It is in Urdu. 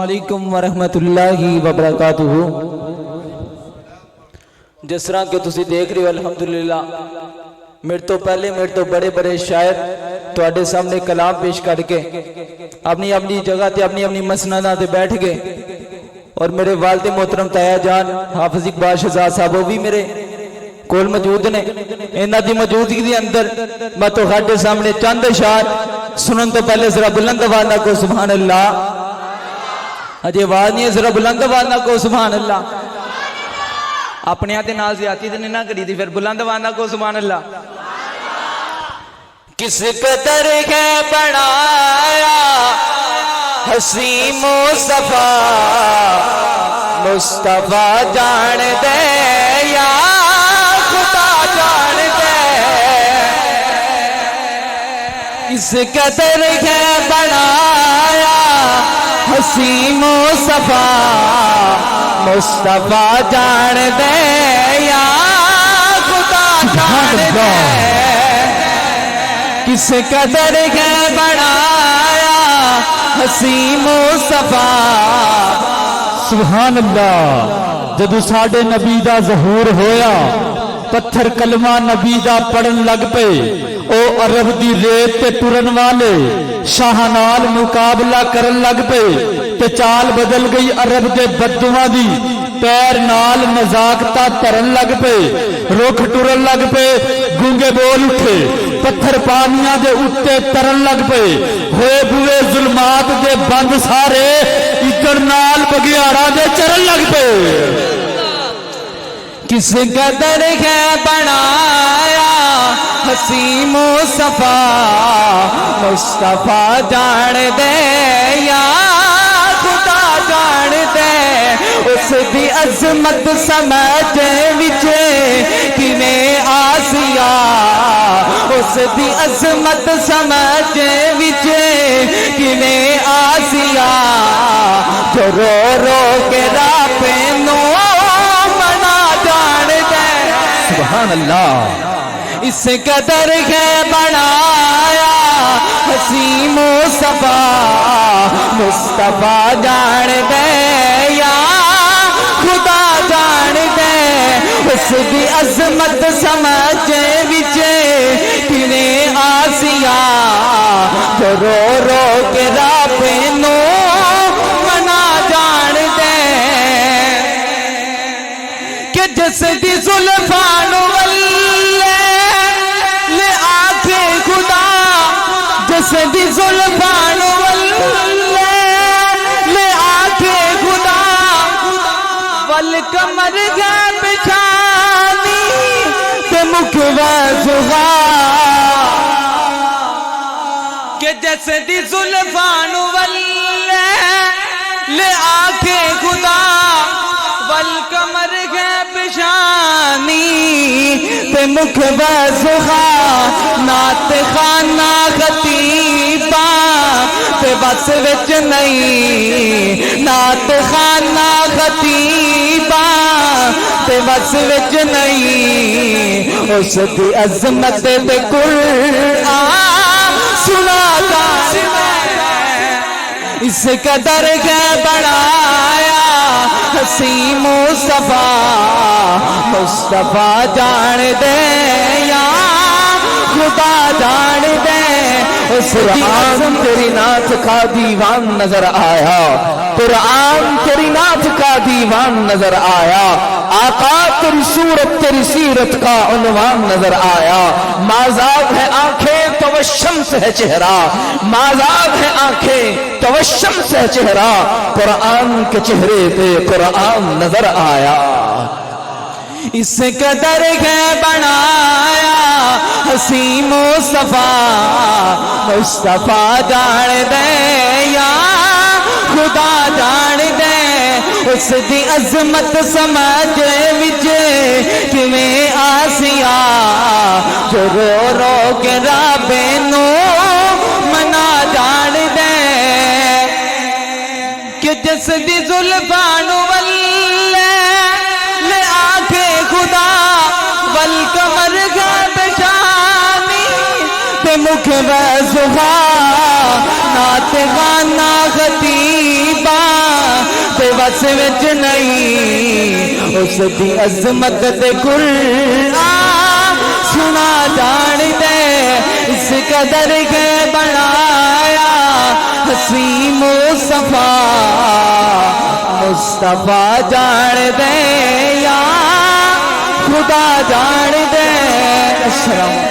علیکم ورحمۃ اللہ وبرکاتہ۔ جس طرح کہ تسی دیکھ رہے ہو الحمدللہ میرے تو پہلے میرے تو بڑے بڑے شاعر تواڈے سامنے کلام پیش کر کے اپنی اپنی جگہ تے اپنی اپنی مسنداں تے بیٹھ گئے، اور میرے والد محترم تایا جان حافظ اقبال شہزاد صاحب وہ بھی میرے کول موجود نے۔ انہاں دی موجودگی دے اندر میں تواڈے سامنے چند اشعار سنن تو پہلے ذرا بلند آواز نال کو سبحان اللہ۔ اجے آواز نہیں ہے، ذرا بلند آواز نال کو سبحان اللہ۔ اپنے آتے نال زیادتی تے نہیں نہ کری دی، پھر بلند آواز نال کو سبحان اللہ۔ کس قدر ہے بنایا حسین مصطفیٰ، مصطفیٰ جان دے یا خدا جان دے، کس قدر ہے بنایا حسین مصطفیٰ، مصطفیٰ جان دے یا خدا جان دے، کس قدر ہے بنایا حسین مصطفیٰ۔ سبحان اللہ۔ جدو ساڈے نبی دا ظہور ہویا، پتھر کلمہ نبی دا پڑھن لگ پے، او عرب دی ریت تے ٹرن والے شاہ نال مقابلہ کرن لگ پے، تے چال بدل گئی عرب دے بدواں دی، پیر نال نزاکتا ترن لگ پے، رکھ ٹرن لگ پے، گونگے بول اٹھے، پتھر پانیاں دے اٹھتے ترن لگ پے، ہوئے بوئے ظلمات دے بند سارے، اکڑ نال بگیارا دے چرن لگ پے۔ کس قدر ہے بنایا حسین مصطفیٰ، مصطفیٰ جان دے یا خدا جان دے، اس دی عظمت سمجھ وچ کیویں آسیا، اس دی عظمت سمجھ وچ کیویں آسیا، جو رو رو کے رب نو منا جان دے۔ سبحان اللہ۔ اس قدر ہے بنایا حسین مصطفیٰ، مصطفیٰ جان دے یا خدا جان دے، اس دی عظمت سمجھ وچ کیویں آسیا، جو رو رو کے رب نو منا جان دے، کہ جس دی زلفاں نو جس دی زلفاں نو لے آکھے خدا، والقمر ہے پچھانی تے مکھ وزغا، کہ جس دی زلفاں نو لے آکھے خدا، والقمر ہے پچھانی تے مکھ وزغا، نعت خانہ خطیبہ تے بس وچ نہیں، نعت خانہ خطیبہ تے بس وچ نہیں، اس دی عظمت تے قرآن سناتا، اس قدر ہے بنایا حسین مصطفیٰ، مصطفیٰ جان دے یا خدا جان دے، اس قرآن تیری نعت کا دیوان نظر آیا، قرآن تیری نعت کا دیوان نظر آیا، آقا تیری صورت تیری سیرت کا عنوان نظر آیا، مازاد ہے آنکھیں تو وہ شمس ہے چہرہ، مازاد ہے آنکھیں تو وہ شمس ہے چہرہ، قرآن کے چہرے پہ قرآن نظر آیا۔ اس قدر ہے بنایا حسین مصطفیٰ، مصطفیٰ جان دے یا خدا جان دے، اس دی عظمت سمجھ وچ کیویں آسیا، جو رو رو کے رب نو منا جان دے، کہ جس دی زلفاں نو لے آکھے خدا، والقمر ہے پچھانی تے مکھ وزغا، نعت خانہ خطیبہ قیاس وچ نہیں اس دی عظمت تے قرآن سنا جان دے اس قدر کے بنایا حسین مصطفیٰ مصطفیٰ جان دے یا خدا جان دے السلام